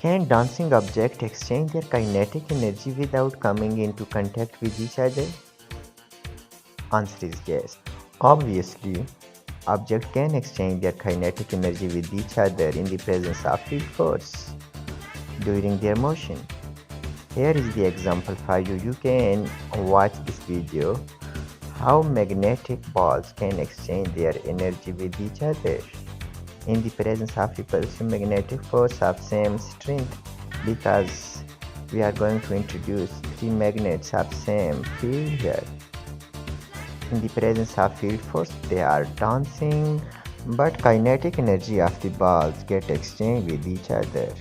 Can dancing objects exchange their kinetic energy without coming into contact with each other? Answer is yes. Obviously, objects can exchange their kinetic energy with each other in the presence of field force during their motion. Here is the example for you. You can watch this video how magnetic balls can exchange their energy with each other in the presence of a pulsing magnetic force of same strength, because we are going to introduce three magnets of same field here. In the presence of field force, they are dancing, but kinetic energy of the balls get exchanged with each other.